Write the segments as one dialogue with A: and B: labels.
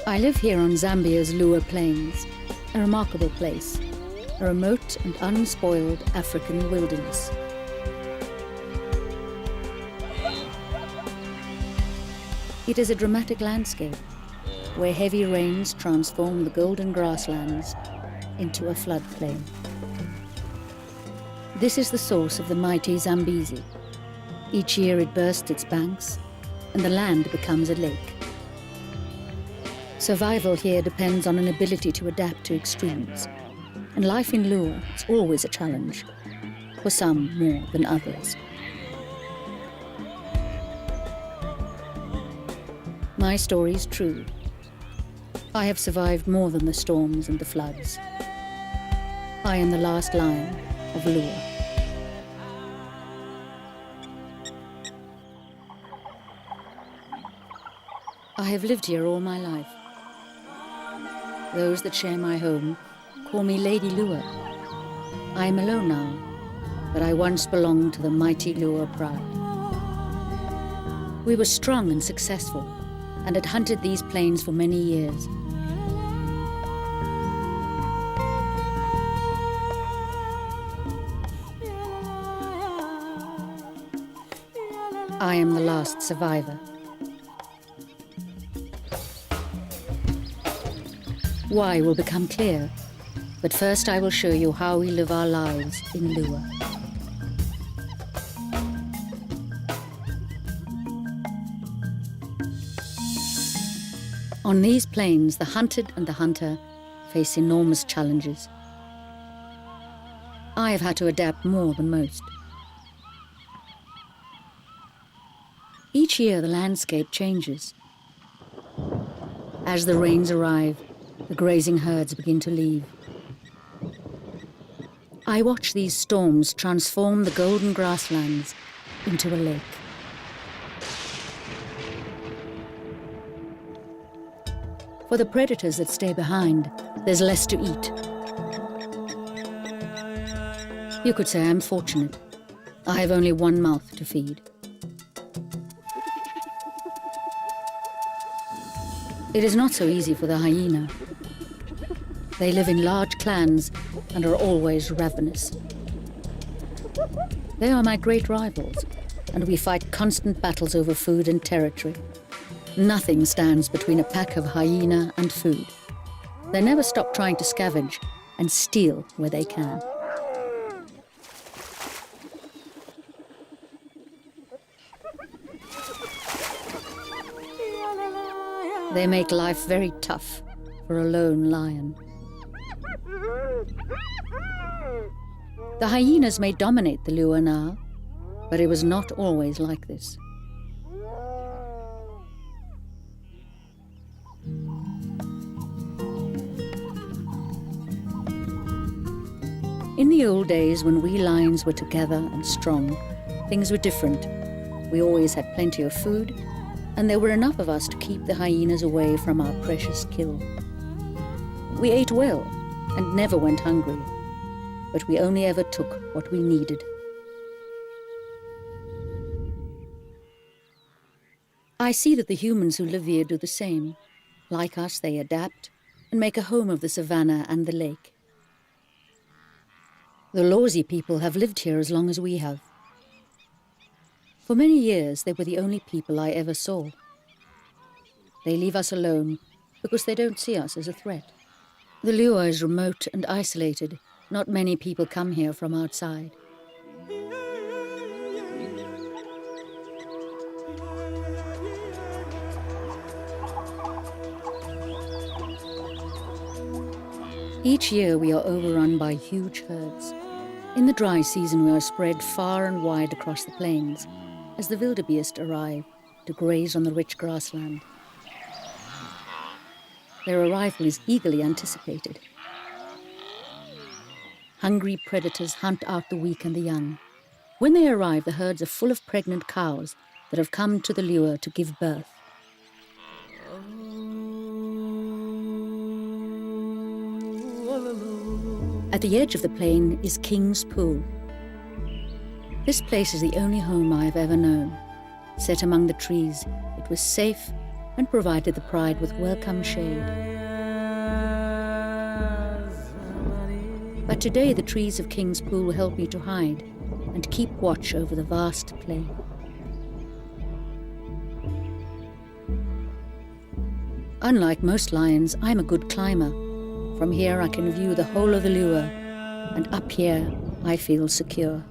A: I live here on Zambia's Liuwa Plains, a remarkable place, a remote and unspoiled African wilderness. It is a dramatic landscape where heavy rains transform the golden grasslands into a floodplain. This is the source of the mighty Zambezi. Each year it bursts its banks and the land becomes a lake. Survival here depends on an ability to adapt to extremes, and life in Liuwa is always a challenge, for some more than others. My story is true. I have survived more than the storms and the floods. I am the last lion of Liuwa. I have lived here all my life. Those that share my home call me Lady Liuwa. I am alone now, but I once belonged to the mighty Liuwa pride. We were strong and successful, and had hunted these plains for many years. I am the last survivor. Why will become clear, but first I will show you how we live our lives in Liuwa. On these plains, the hunted and the hunter face enormous challenges. I have had to adapt more than most. Each year the landscape changes. As the rains arrive, the grazing herds begin to leave. I watch these storms transform the golden grasslands into a lake. For the predators that stay behind, there's less to eat. You could say I'm fortunate. I have only one mouth to feed. It is not so easy for the hyena. They live in large clans and are always ravenous. They are my great rivals, and we fight constant battles over food and territory. Nothing stands between a pack of hyena and food. They never stop trying to scavenge and steal where they can. They make life very tough for a lone lion. The hyenas may dominate the Liuwa now, but it was not always like this. In the old days, when we lions were together and strong, things were different. We always had plenty of food, and there were enough of us to keep the hyenas away from our precious kill. We ate well and never went hungry, but we only ever took what we needed. I see that the humans who live here do the same. Like us, they adapt and make a home of the savannah and the lake. The Lawsi people have lived here as long as we have. For many years, they were the only people I ever saw. They leave us alone because they don't see us as a threat. The Liuwa is remote and isolated. Not many people come here from outside. Each year we are overrun by huge herds. In the dry season we are spread far and wide across the plains as the wildebeest arrive to graze on the rich grassland. Their arrival is eagerly anticipated. Hungry predators hunt out the weak and the young. When they arrive, the herds are full of pregnant cows that have come to the Liuwa to give birth. At the edge of the plain is King's Pool. This place is the only home I have ever known. Set among the trees, it was safe and provided the pride with welcome shade. But today the trees of King's Pool help me to hide and keep watch over the vast plain. Unlike most lions, I'm a good climber. From here I can view the whole of the Liuwa, and up here I feel secure.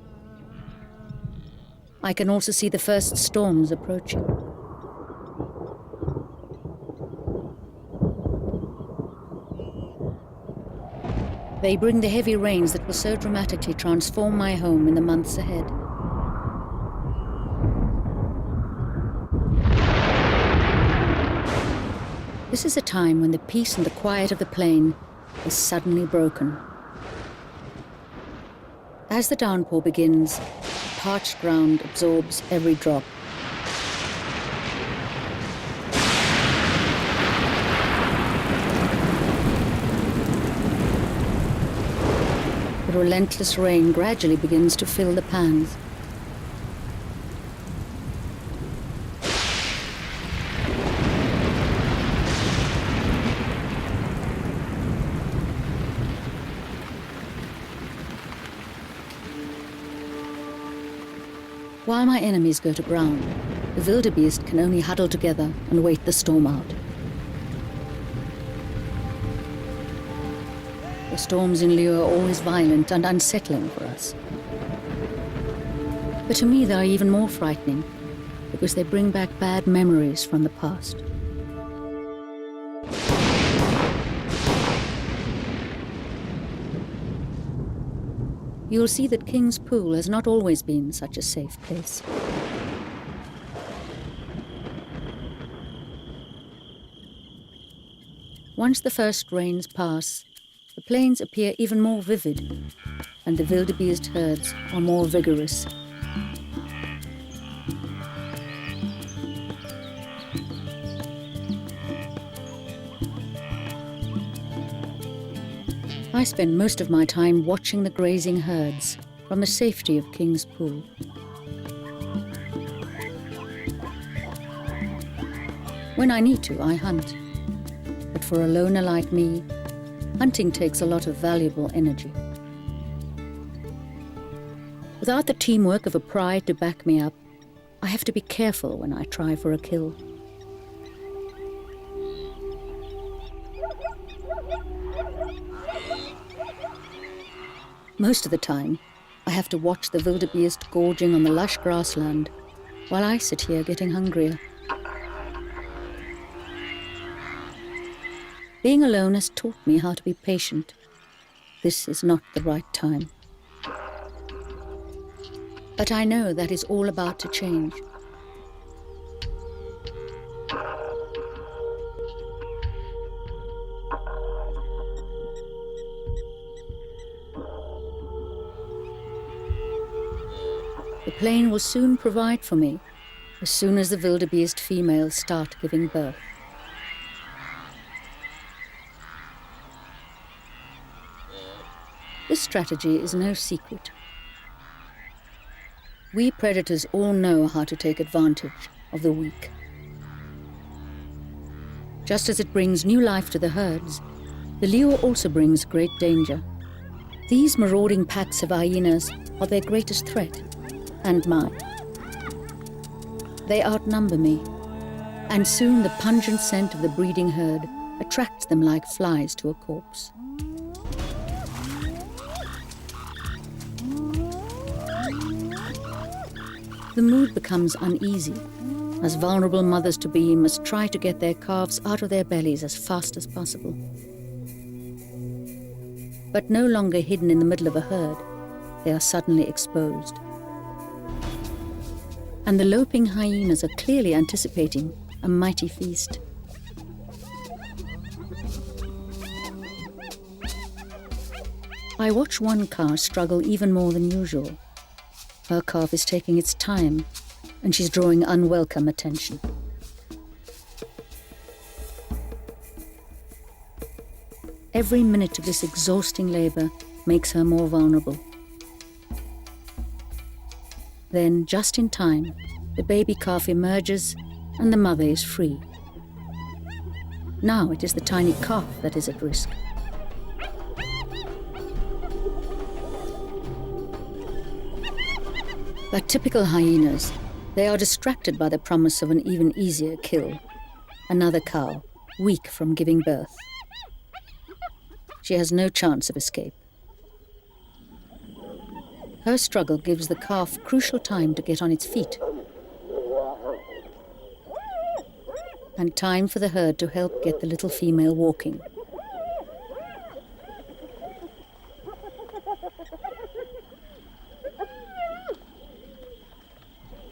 A: I can also see the first storms approaching. They bring the heavy rains that will so dramatically transform my home in the months ahead. This is a time when the peace and the quiet of the plain is suddenly broken. As the downpour begins, the parched ground absorbs every drop. The relentless rain gradually begins to fill the pans. While my enemies go to ground, the wildebeest can only huddle together and wait the storm out. The storms in Liuwa are always violent and unsettling for us. But to me they are even more frightening because they bring back bad memories from the past. You'll see that King's Pool has not always been such a safe place. Once the first rains pass, the plains appear even more vivid, and the wildebeest herds are more vigorous. I spend most of my time watching the grazing herds from the safety of King's Pool. When I need to, I hunt. But for a loner like me, hunting takes a lot of valuable energy. Without the teamwork of a pride to back me up, I have to be careful when I try for a kill. Most of the time, I have to watch the wildebeest gorging on the lush grassland while I sit here getting hungrier. Being alone has taught me how to be patient. This is not the right time. But I know that is all about to change. The plain will soon provide for me, as soon as the wildebeest females start giving birth. This strategy is no secret. We predators all know how to take advantage of the weak. Just as it brings new life to the herds, the Liuwa also brings great danger. These marauding packs of hyenas are their greatest threat, and mine. They outnumber me, and soon the pungent scent of the breeding herd attracts them like flies to a corpse. The mood becomes uneasy, as vulnerable mothers-to-be must try to get their calves out of their bellies as fast as possible. But no longer hidden in the middle of a herd, they are suddenly exposed. And the loping hyenas are clearly anticipating a mighty feast. I watch one calf struggle even more than usual. Her calf is taking its time, and she's drawing unwelcome attention. Every minute of this exhausting labor makes her more vulnerable. Then, just in time, the baby calf emerges and the mother is free. Now it is the tiny calf that is at risk. Like typical hyenas, they are distracted by the promise of an even easier kill. Another cow, weak from giving birth. She has no chance of escape. Her struggle gives the calf crucial time to get on its feet, and time for the herd to help get the little female walking.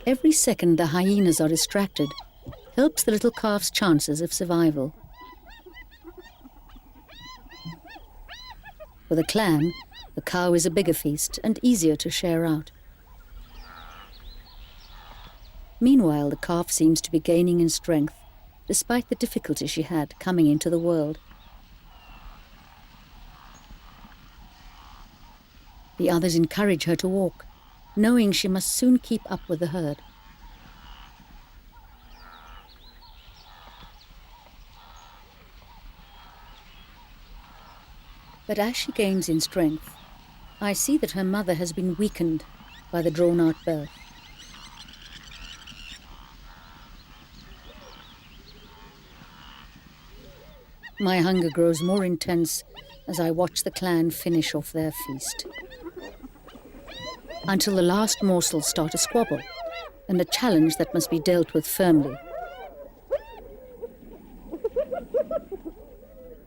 A: Every second the hyenas are distracted helps the little calf's chances of survival. For the clan, the cow is a bigger feast and easier to share out. Meanwhile, the calf seems to be gaining in strength, despite the difficulty she had coming into the world. The others encourage her to walk, knowing she must soon keep up with the herd. But as she gains in strength, I see that her mother has been weakened by the drawn-out birth. My hunger grows more intense as I watch the clan finish off their feast, until the last morsels start a squabble, and a challenge that must be dealt with firmly.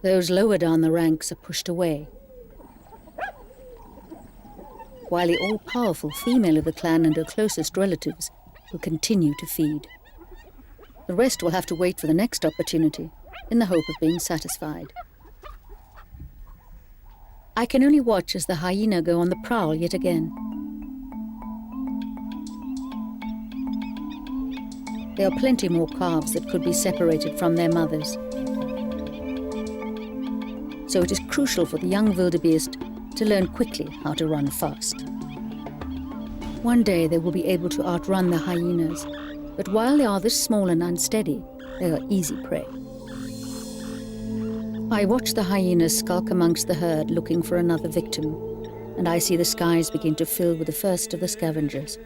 A: Those lower down the ranks are pushed away, while the all-powerful female of the clan and her closest relatives will continue to feed. The rest will have to wait for the next opportunity, in the hope of being satisfied. I can only watch as the hyena go on the prowl yet again. There are plenty more calves that could be separated from their mothers. So it is crucial for the young wildebeest to learn quickly how to run fast. One day they will be able to outrun the hyenas, but while they are this small and unsteady, they are easy prey. I watch the hyenas skulk amongst the herd looking for another victim, and I see the skies begin to fill with the first of the scavengers.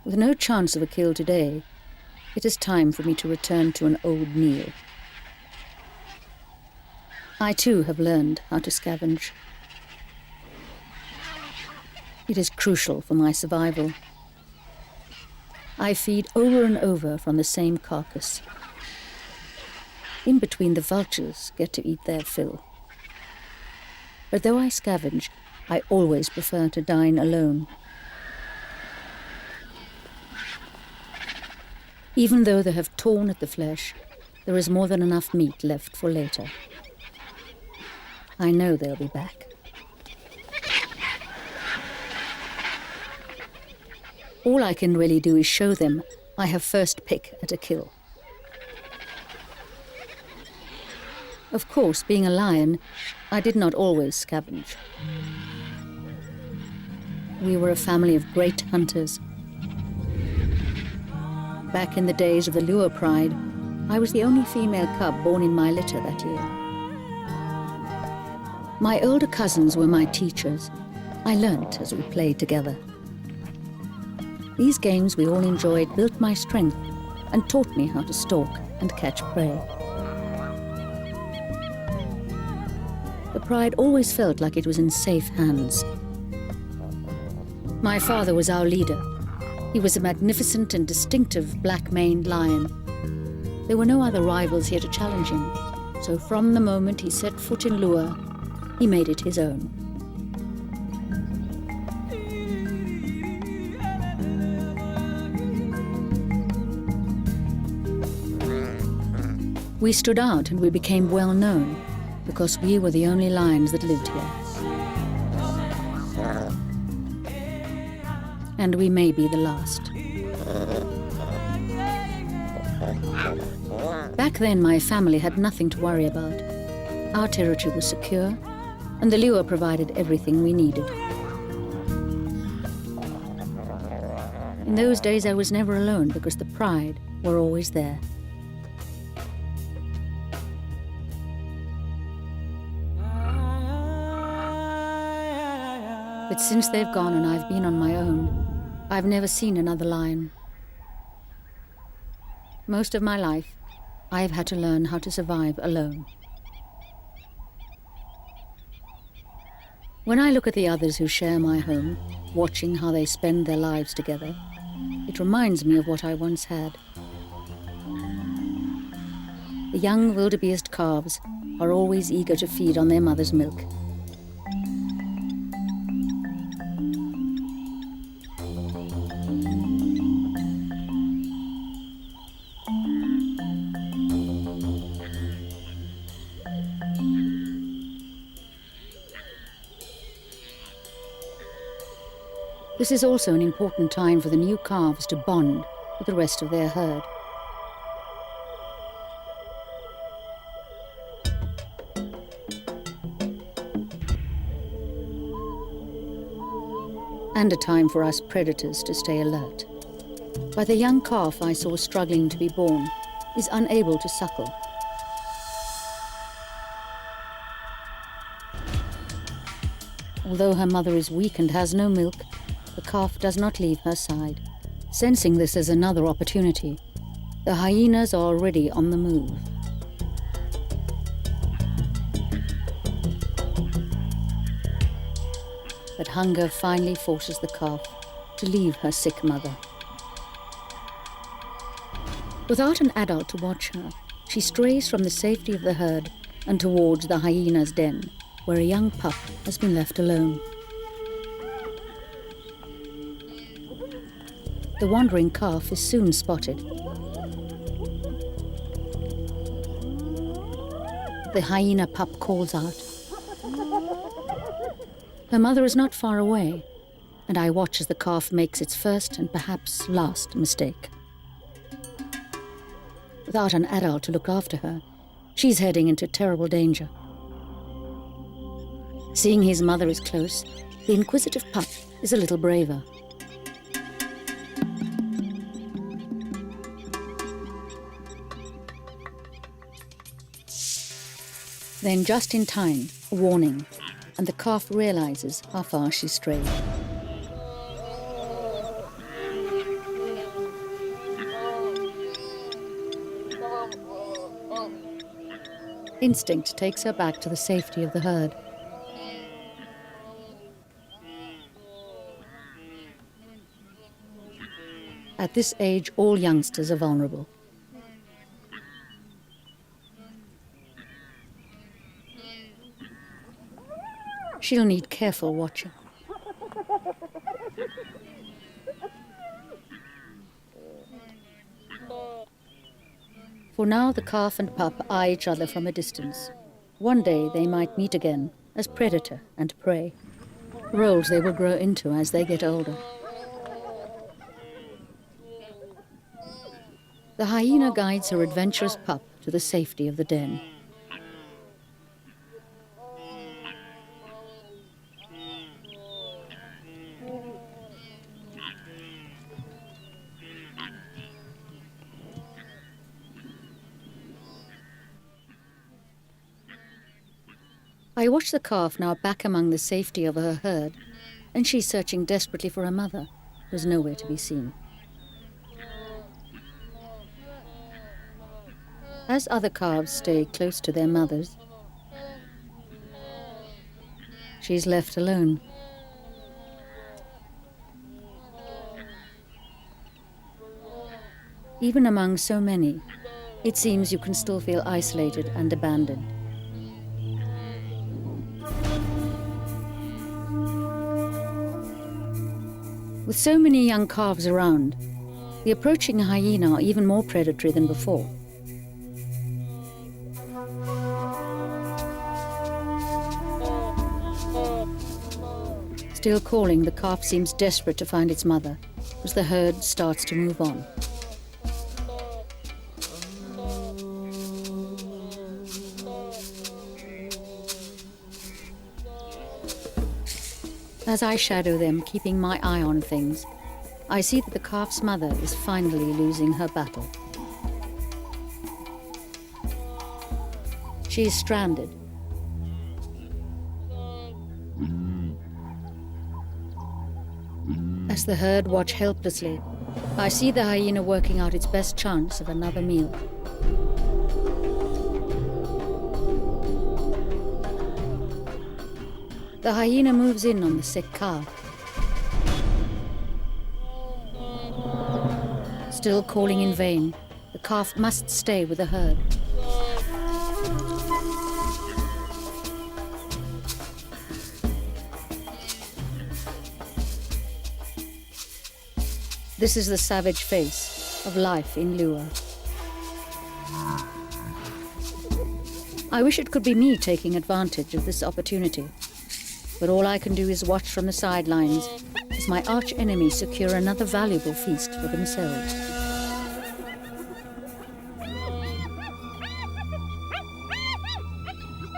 A: With no chance of a kill today, it is time for me to return to an old meal. I too have learned how to scavenge. It is crucial for my survival. I feed over and over from the same carcass. In between, the vultures get to eat their fill. But though I scavenge, I always prefer to dine alone. Even though they have torn at the flesh, there is more than enough meat left for later. I know they'll be back. All I can really do is show them I have first pick at a kill. Of course, being a lion, I did not always scavenge. We were a family of great hunters. Back in the days of the Liuwa pride, I was the only female cub born in my litter that year. My older cousins were my teachers. I learnt as we played together. These games we all enjoyed built my strength and taught me how to stalk and catch prey. The pride always felt like it was in safe hands. My father was our leader. He was a magnificent and distinctive black-maned lion. There were no other rivals here to challenge him, so from the moment he set foot in Liuwa, he made it his own. We stood out and we became well known because we were the only lions that lived here. And we may be the last. Back then, my family had nothing to worry about. Our territory was secure, and the Liuwa provided everything we needed. In those days I was never alone because the pride were always there. But since they've gone and I've been on my own, I've never seen another lion. Most of my life, I've had to learn how to survive alone. When I look at the others who share my home, watching how they spend their lives together, it reminds me of what I once had. The young wildebeest calves are always eager to feed on their mother's milk. This is also an important time for the new calves to bond with the rest of their herd. And a time for us predators to stay alert. But the young calf I saw struggling to be born is unable to suckle. Although her mother is weak and has no milk, the calf does not leave her side. Sensing this as another opportunity, the hyenas are already on the move. But hunger finally forces the calf to leave her sick mother. Without an adult to watch her, she strays from the safety of the herd and towards the hyena's den, where a young pup has been left alone. The wandering calf is soon spotted. The hyena pup calls out. Her mother is not far away, and I watch as the calf makes its first and perhaps last mistake. Without an adult to look after her, she's heading into terrible danger. Seeing his mother is close, the inquisitive pup is a little braver. Then just in time, a warning, and the calf realizes how far she's strayed. Instinct takes her back to the safety of the herd. At this age, all youngsters are vulnerable. She'll need careful watching. For now, the calf and pup eye each other from a distance. One day they might meet again as predator and prey, roles they will grow into as they get older. The hyena guides her adventurous pup to the safety of the den. I watch the calf now back among the safety of her herd, and she's searching desperately for her mother, who's nowhere to be seen. As other calves stay close to their mothers, she's left alone. Even among so many, it seems you can still feel isolated and abandoned. With so many young calves around, the approaching hyena are even more predatory than before. Still calling, the calf seems desperate to find its mother as the herd starts to move on. As I shadow them, keeping my eye on things, I see that the calf's mother is finally losing her battle. She is stranded. As the herd watch helplessly, I see the hyena working out its best chance of another meal. The hyena moves in on the sick calf. Still calling in vain, the calf must stay with the herd. This is the savage face of life in Liuwa. I wish it could be me taking advantage of this opportunity, but all I can do is watch from the sidelines as my arch-enemy secure another valuable feast for themselves.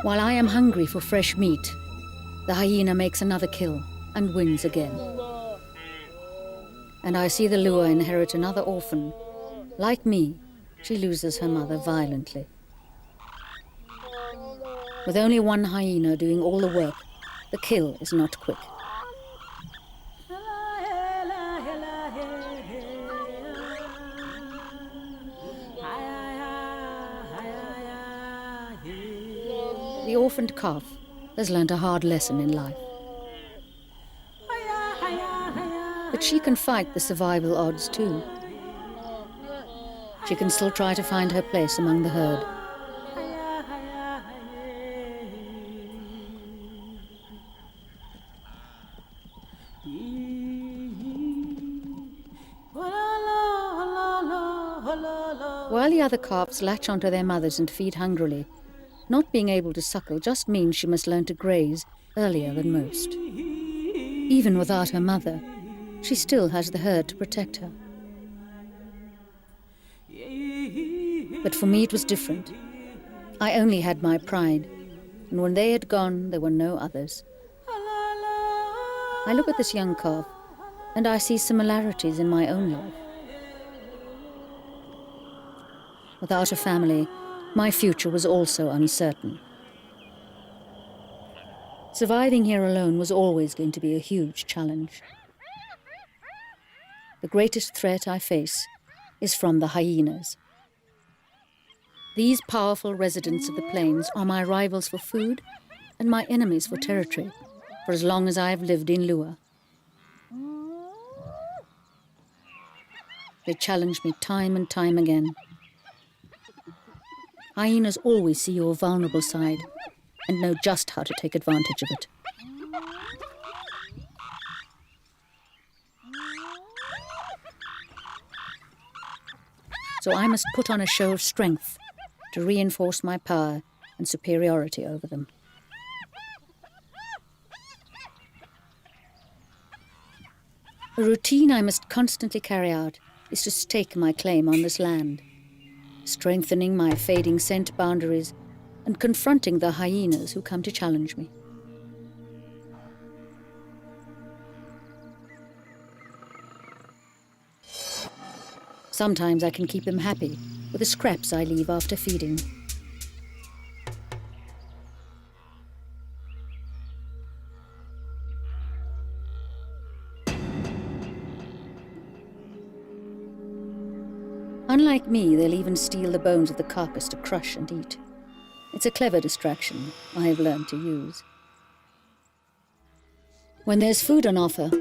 A: While I am hungry for fresh meat, the hyena makes another kill and wins again. And I see the Liuwa inherit another orphan. Like me, she loses her mother violently. With only one hyena doing all the work, the kill is not quick. The orphaned calf has learned a hard lesson in life. But she can fight the survival odds too. She can still try to find her place among the herd. While the other calves latch onto their mothers and feed hungrily, not being able to suckle just means she must learn to graze earlier than most. Even without her mother, she still has the herd to protect her. But for me it was different. I only had my pride, and when they had gone, there were no others. I look at this young calf, and I see similarities in my own life. Without a family, my future was also uncertain. Surviving here alone was always going to be a huge challenge. The greatest threat I face is from the hyenas. These powerful residents of the plains are my rivals for food and my enemies for territory, for as long as I have lived in Liuwa. They challenge me time and time again. Hyenas always see your vulnerable side and know just how to take advantage of it. So I must put on a show of strength to reinforce my power and superiority over them. A routine I must constantly carry out is to stake my claim on this land, strengthening my fading scent boundaries and confronting the hyenas who come to challenge me. Sometimes I can keep them happy with the scraps I leave after feeding. Unlike me, they'll even steal the bones of the carcass to crush and eat. It's a clever distraction I have learned to use. When there's food on offer,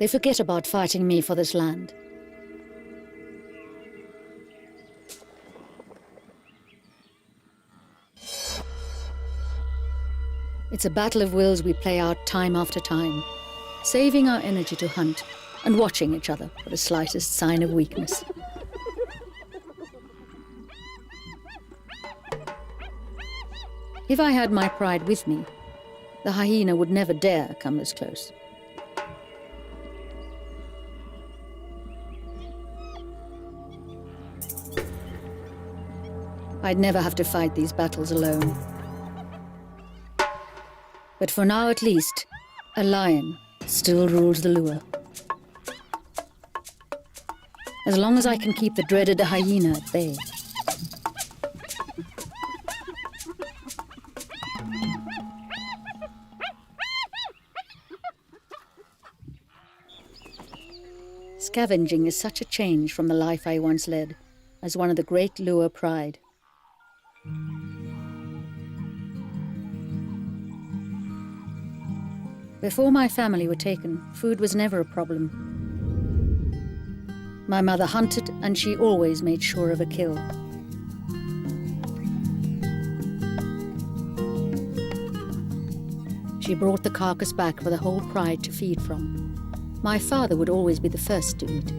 A: they forget about fighting me for this land. It's a battle of wills we play out time after time, saving our energy to hunt and watching each other for the slightest sign of weakness. If I had my pride with me, the hyena would never dare come this close. I'd never have to fight these battles alone. But for now at least, a lion still rules the Liuwa. as long as I can keep the dreaded hyena at bay. Scavenging is such a change from the life I once led as one of the great Luva pride. Before my family were taken, food was never a problem. My mother hunted, and she always made sure of a kill. She brought the carcass back for the whole pride to feed from. My father would always be the first to eat.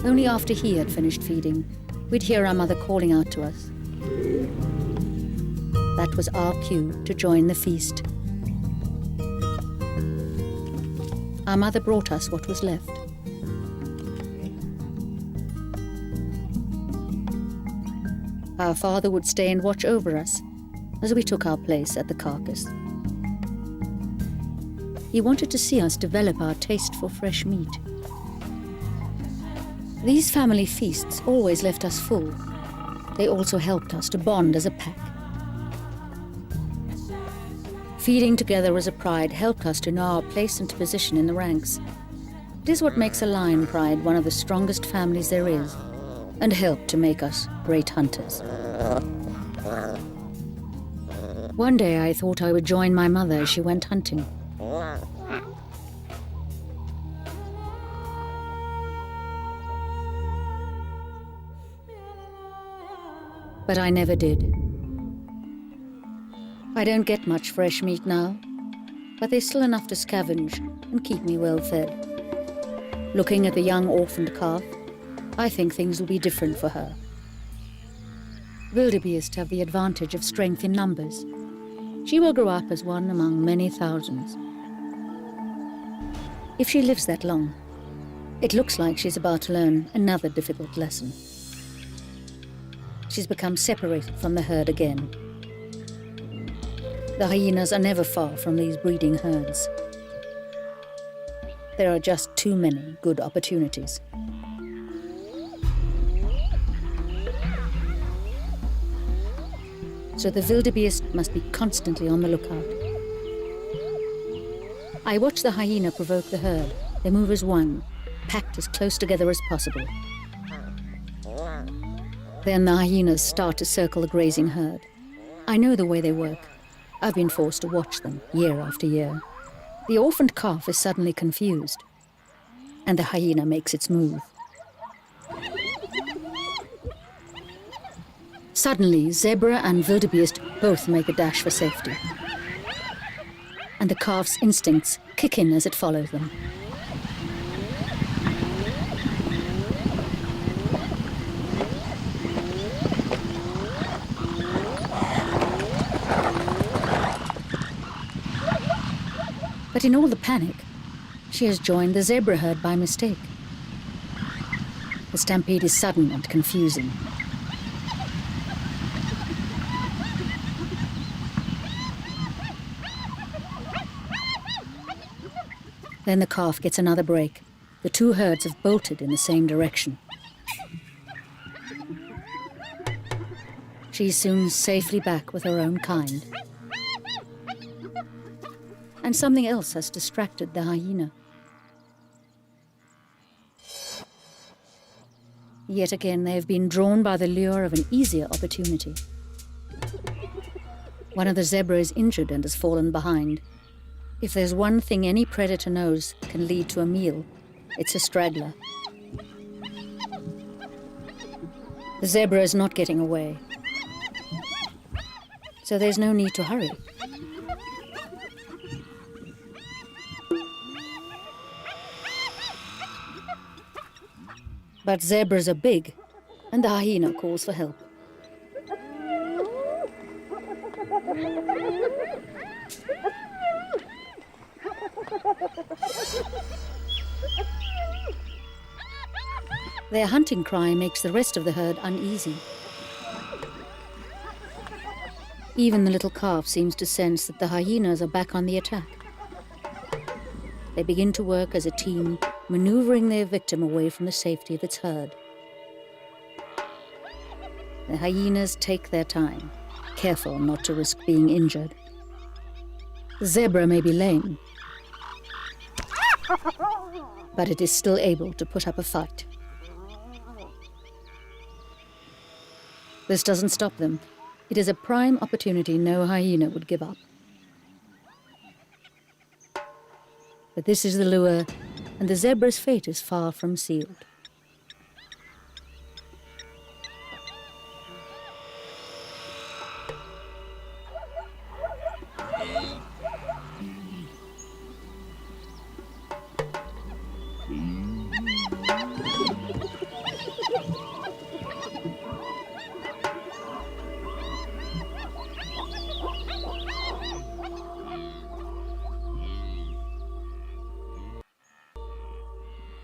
A: Only after he had finished feeding, we'd hear our mother calling out to us. That was our cue to join the feast. Our mother brought us what was left. Our father would stay and watch over us as we took our place at the carcass. He wanted to see us develop our taste for fresh meat. These family feasts always left us full. They also helped us to bond as a pack. Feeding together as a pride helped us to know our place and position in the ranks. It is what makes a lion pride one of the strongest families there is, and helped to make us great hunters. One day I thought I would join my mother as she went hunting. But I never did. I don't get much fresh meat now, but there's still enough to scavenge and keep me well fed. Looking at the young orphaned calf, I think things will be different for her. Wildebeest have the advantage of strength in numbers. She will grow up as one among many thousands. If she lives that long, it looks like she's about to learn another difficult lesson. She's become separated from the herd again. The hyenas are never far from these breeding herds. There are just too many good opportunities. So the wildebeest must be constantly on the lookout. I watch the hyena provoke the herd. They move as one, packed as close together as possible. Then the hyenas start to circle the grazing herd. I know the way they work. I've been forced to watch them year after year. The orphaned calf is suddenly confused, and the hyena makes its move. Suddenly, zebra and wildebeest both make a dash for safety, and the calf's instincts kick in as it follows them. But in all the panic, she has joined the zebra herd by mistake. The stampede is sudden and confusing. Then the calf gets another break. The two herds have bolted in the same direction. She's soon safely back with her own kind. And something else has distracted the hyena. Yet again, they have been drawn by the lure of an easier opportunity. One of the zebra is injured and has fallen behind. If there's one thing any predator knows can lead to a meal, it's a straggler. The zebra is not getting away, so there's no need to hurry. But zebras are big, and the hyena calls for help. Their hunting cry makes the rest of the herd uneasy. Even the little calf seems to sense that the hyenas are back on the attack. They begin to work as a team maneuvering their victim away from the safety of its herd. The hyenas take their time, careful not to risk being injured. The zebra may be lame, but it is still able to put up a fight. This doesn't stop them. It is a prime opportunity no hyena would give up. But this is the lure, and the zebra's fate is far from sealed.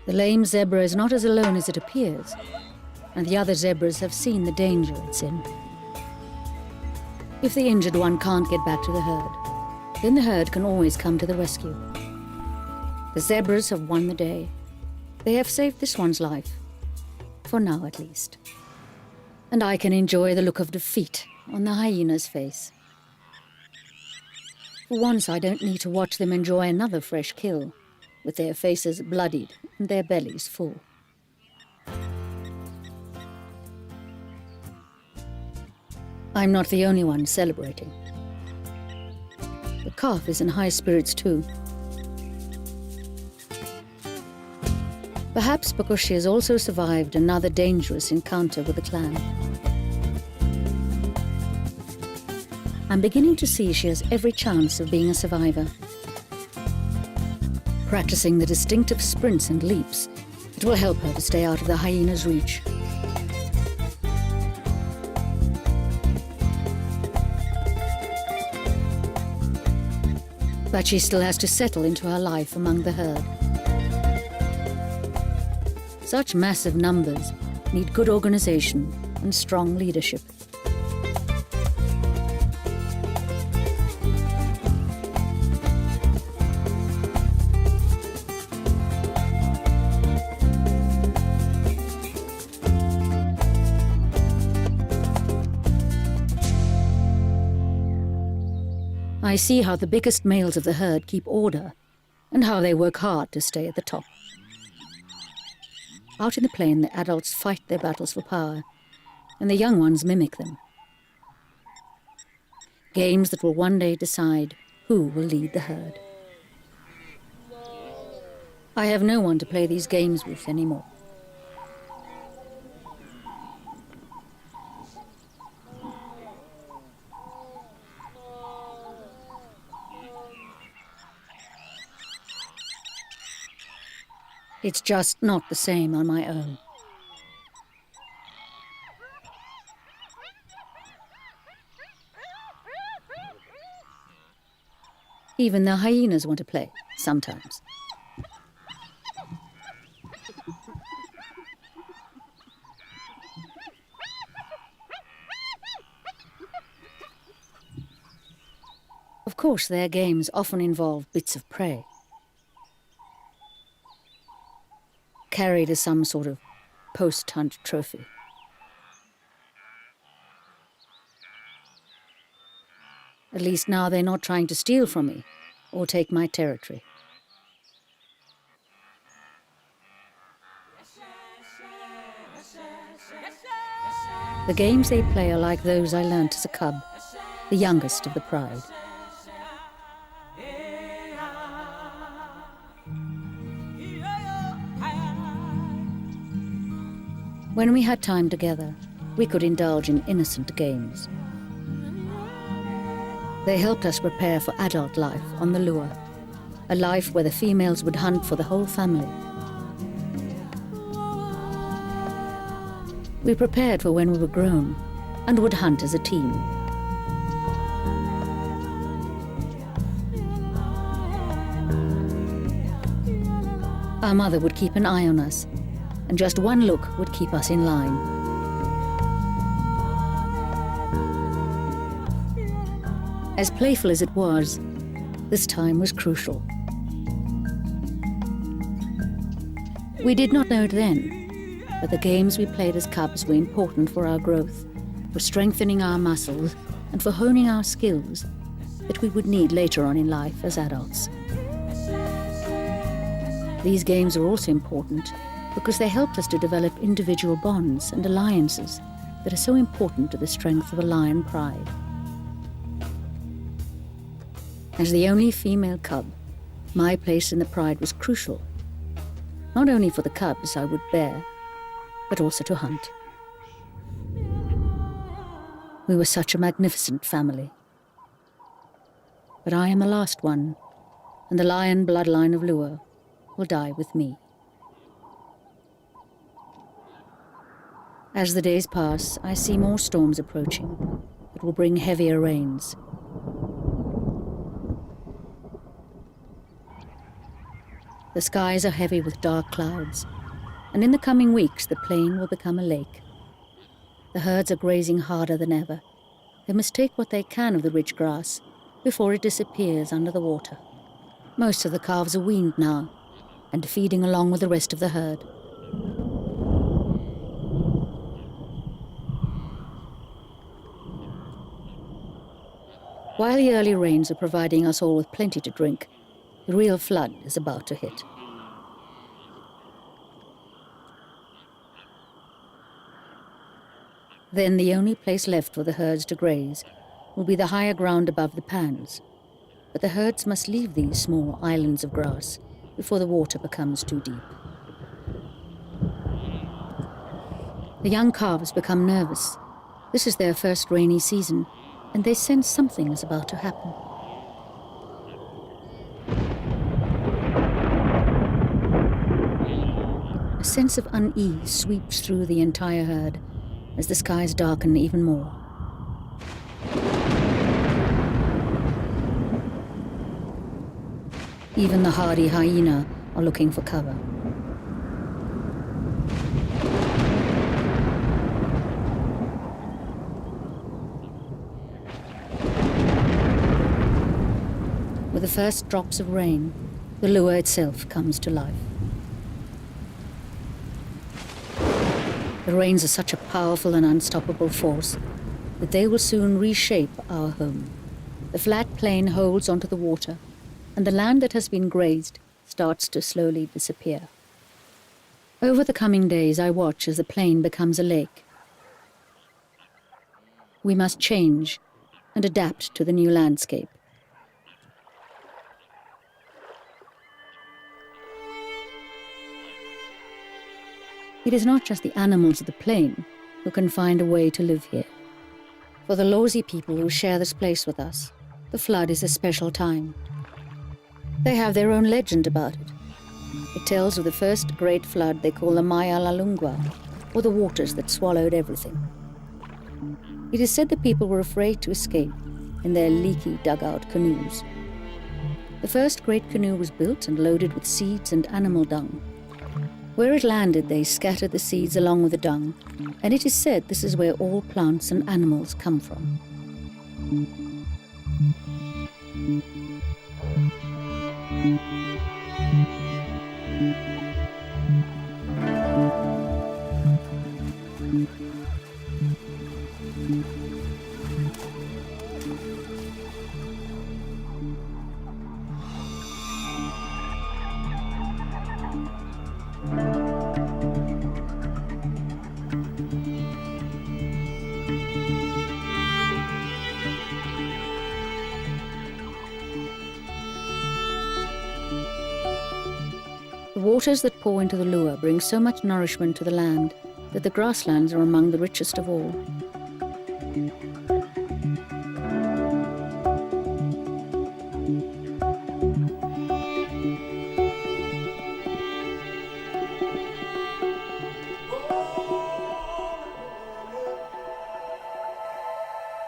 A: The lame zebra is not as alone as it appears, and the other zebras have seen the danger it's in. If the injured one can't get back to the herd, then the herd can always come to the rescue. The zebras have won the day. They have saved this one's life, for now at least. And I can enjoy the look of defeat on the hyena's face. For once, I don't need to watch them enjoy another fresh kill, with their faces bloodied and their bellies full. I'm not the only one celebrating. The calf is in high spirits too. Perhaps because she has also survived another dangerous encounter with the clan. I'm beginning to see she has every chance of being a survivor. Practicing the distinctive sprints and leaps, it will help her to stay out of the hyena's reach. But she still has to settle into her life among the herd. Such massive numbers need good organization and strong leadership. I see how the biggest males of the herd keep order and how they work hard to stay at the top. Out in the plain, the adults fight their battles for power, and the young ones mimic them. Games that will one day decide who will lead the herd. I have no one to play these games with anymore. It's just not the same on my own. Even the hyenas want to play, sometimes. Of course, their games often involve bits of prey, carried as some sort of post-hunt trophy. At least now they're not trying to steal from me or take my territory. The games they play are like those I learnt as a cub, the youngest of the pride. When we had time together, we could indulge in innocent games. They helped us prepare for adult life on the Luva, a life where the females would hunt for the whole family. We prepared for when we were grown and would hunt as a team. Our mother would keep an eye on us, and just one look would keep us in line. As playful as it was, this time was crucial. We did not know it then, but the games we played as cubs were important for our growth, for strengthening our muscles, and for honing our skills that we would need later on in life as adults. These games are also important because they helped us to develop individual bonds and alliances that are so important to the strength of a lion pride. As the only female cub, my place in the pride was crucial, not only for the cubs I would bear, but also to hunt. We were such a magnificent family. But I am the last one, and the lion bloodline of Liuwa will die with me. As the days pass, I see more storms approaching that will bring heavier rains. The skies are heavy with dark clouds, and in the coming weeks the plain will become a lake. The herds are grazing harder than ever. They must take what they can of the rich grass before it disappears under the water. Most of the calves are weaned now and feeding along with the rest of the herd. While the early rains are providing us all with plenty to drink, the real flood is about to hit. Then the only place left for the herds to graze will be the higher ground above the pans. But the herds must leave these small islands of grass before the water becomes too deep. The young calves become nervous. This is their first rainy season, and they sense something is about to happen. A sense of unease sweeps through the entire herd as the skies darken even more. Even the hardy hyena are looking for cover. With the first drops of rain, the Liuwa itself comes to life. The rains are such a powerful and unstoppable force that they will soon reshape our home. The flat plain holds onto the water, and the land that has been grazed starts to slowly disappear. Over the coming days, I watch as the plain becomes a lake. We must change and adapt to the new landscape. It is not just the animals of the plain who can find a way to live here. For the Lawsy people who share this place with us, the flood is a special time. They have their own legend about it. It tells of the first great flood they call the Maya Lalungwa, or the waters that swallowed everything. It is said the people were afraid to escape in their leaky dugout canoes. The first great canoe was built and loaded with seeds and animal dung. Where it landed, they scattered the seeds along with the dung, and it is said this is where all plants and animals come from. The waters that pour into the Liuwa bring so much nourishment to the land that the grasslands are among the richest of all.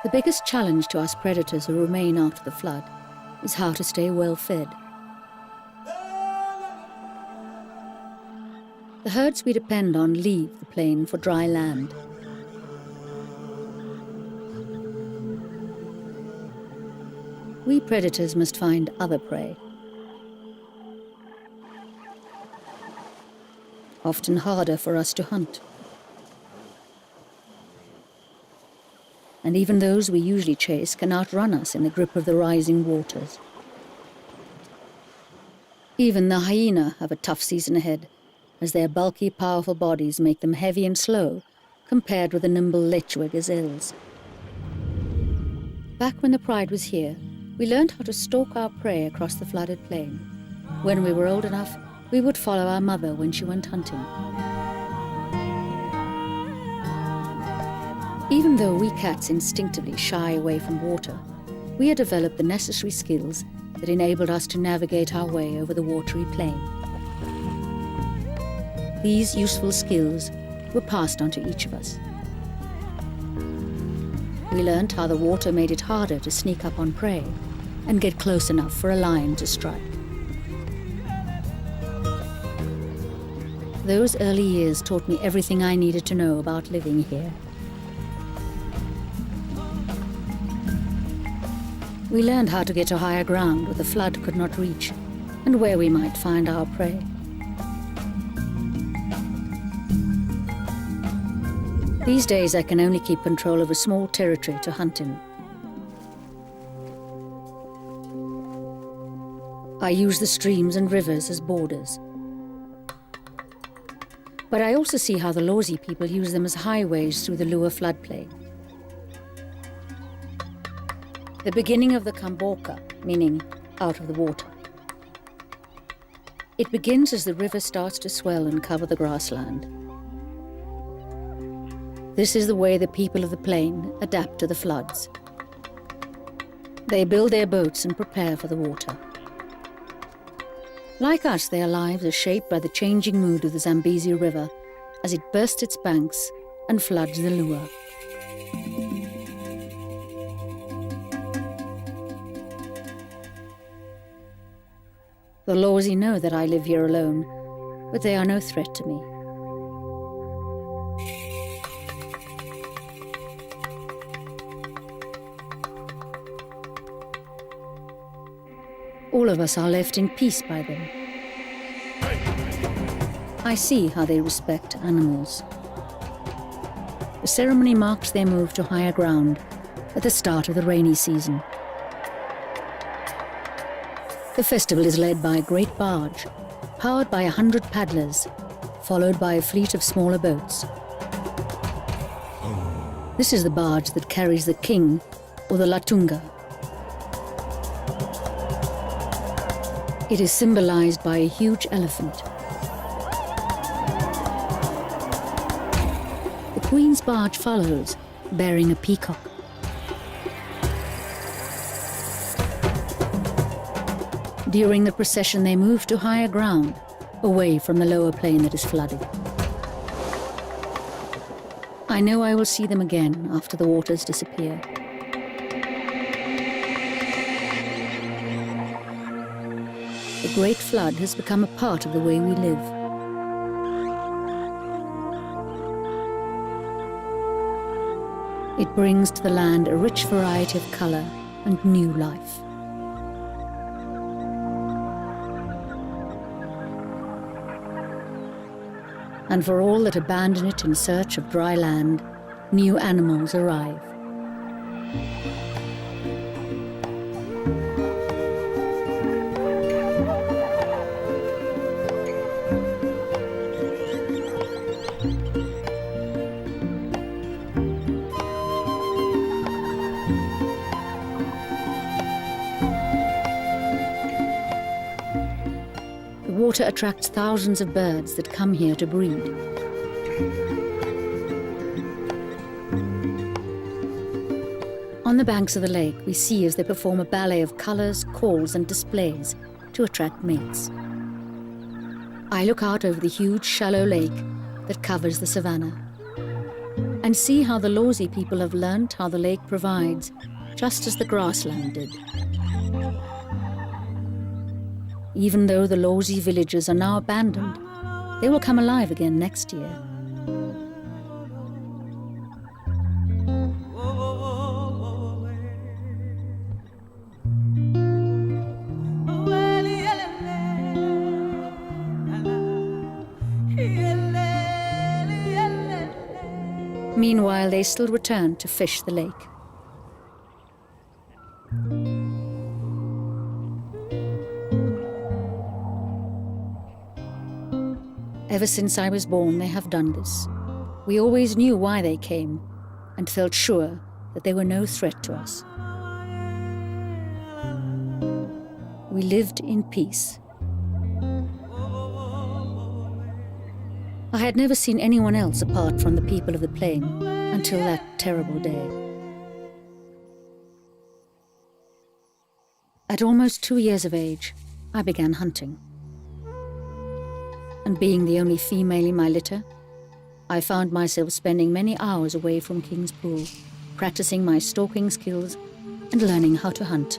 A: The biggest challenge to us predators who remain after the flood is how to stay well fed. The herds we depend on leave the plain for dry land. We predators must find other prey. often harder for us to hunt. And even those we usually chase can outrun us in the grip of the rising waters. Even the hyena have a tough season ahead, as their bulky, powerful bodies make them heavy and slow compared with the nimble Lechwe gazelles. Back when the pride was here, we learned how to stalk our prey across the flooded plain. When we were old enough, we would follow our mother when she went hunting. Even though we cats instinctively shy away from water, we had developed the necessary skills that enabled us to navigate our way over the watery plain. These useful skills were passed on to each of us. We learned how the water made it harder to sneak up on prey and get close enough for a lion to strike. Those early years taught me everything I needed to know about living here. We learned how to get to higher ground where the flood could not reach, and where we might find our prey. These days I can only keep control of a small territory to hunt in. I use the streams and rivers as borders. But I also see how the Lawsi people use them as highways through the Luwa floodplain. The beginning of the Kamboka, meaning out of the water. It begins as the river starts to swell and cover the grassland. This is the way the people of the plain adapt to the floods. They build their boats and prepare for the water. Like us, their lives are shaped by the changing mood of the Zambezi River as it bursts its banks and floods the Luwa. The Lawsi know that I live here alone, but they are no threat to me. All of us are left in peace by them. I see how they respect animals. The ceremony marks their move to higher ground at the start of the rainy season. The festival is led by a great barge, powered by 100 paddlers, followed by a fleet of smaller boats. This is the barge that carries the king, or the Latunga. It is symbolized by a huge elephant. The queen's barge follows, bearing a peacock. During the procession, they move to higher ground, away from the lower plain that is flooded. I know I will see them again after the waters disappear. The Great Flood has become a part of the way we live. It brings to the land a rich variety of color and new life. And for all that abandon it in search of dry land, new animals arrive. Water attracts thousands of birds that come here to breed. On the banks of the lake, we see as they perform a ballet of colors, calls, and displays to attract mates. I look out over the huge, shallow lake that covers the savannah and see how the Lawsi people have learnt how the lake provides, just as the grassland did. Even though the Lawsi villages are now abandoned, they will come alive again next year.
B: Yeah.
A: Meanwhile, they still return to fish the lake. Ever since I was born, they have done this. We always knew why they came and felt sure that they were no threat to us. We lived in peace. I had never seen anyone else apart from the people of the plain until that terrible day. At almost 2 years of age, I began hunting. And being the only female in my litter, I found myself spending many hours away from King's Pool, practicing my stalking skills and learning how to hunt.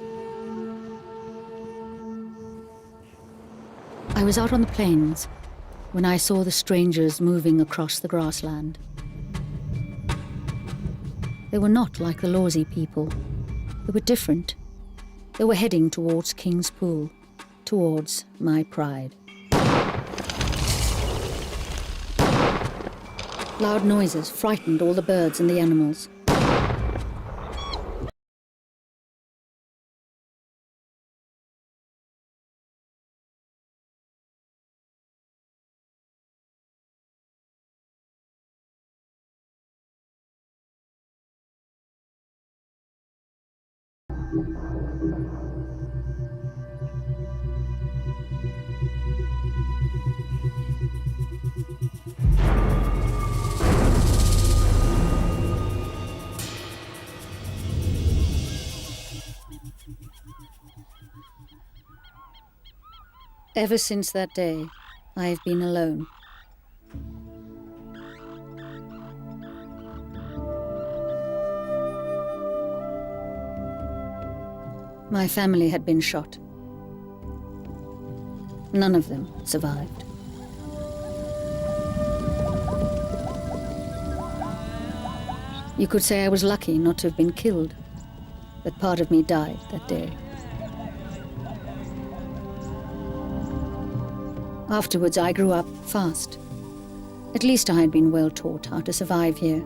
A: I was out on the plains when I saw the strangers moving across the grassland. They were not like the Lawsy people. They were different. They were heading towards King's Pool, towards my pride. Loud noises frightened all the birds and the animals. Ever since that day, I have been alone. My family had been shot. None of them survived. You could say I was lucky not to have been killed, but part of me died that day. Afterwards, I grew up fast. At least I had been well taught how to survive here.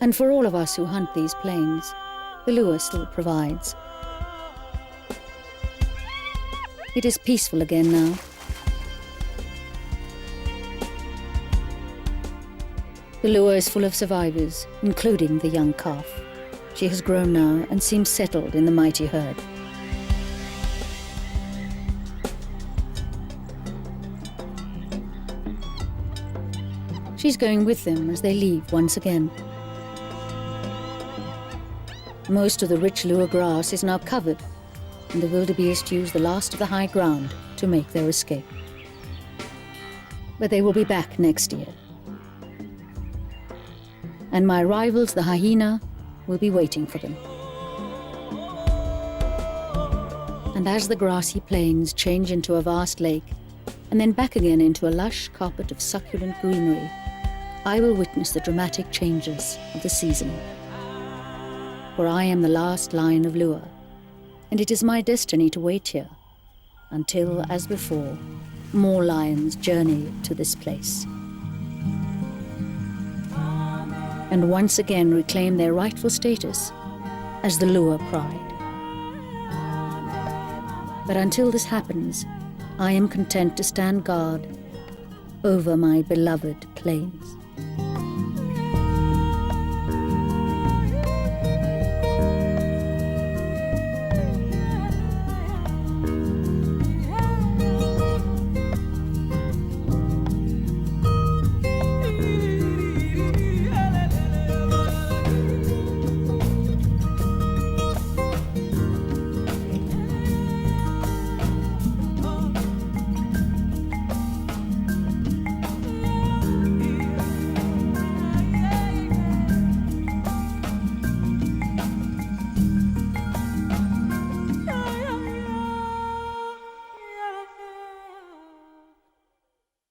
A: And for all of us who hunt these plains, the lure still provides. It is peaceful again now. The lure is full of survivors, including the young calf. She has grown now and seems settled in the mighty herd. She's going with them as they leave once again. Most of the rich lure grass is now covered, and the wildebeest use the last of the high ground to make their escape. But they will be back next year. And my rivals, the hyena, will be waiting for them. And as the grassy plains change into a vast lake, and then back again into a lush carpet of succulent greenery, I will witness the dramatic changes of the season. For I am the last lion of Liuwa, and it is my destiny to wait here, until, as before, more lions journey to this place. And once again reclaim their rightful status as the Liuwa pride. But until this happens, I am content to stand guard over my beloved plains.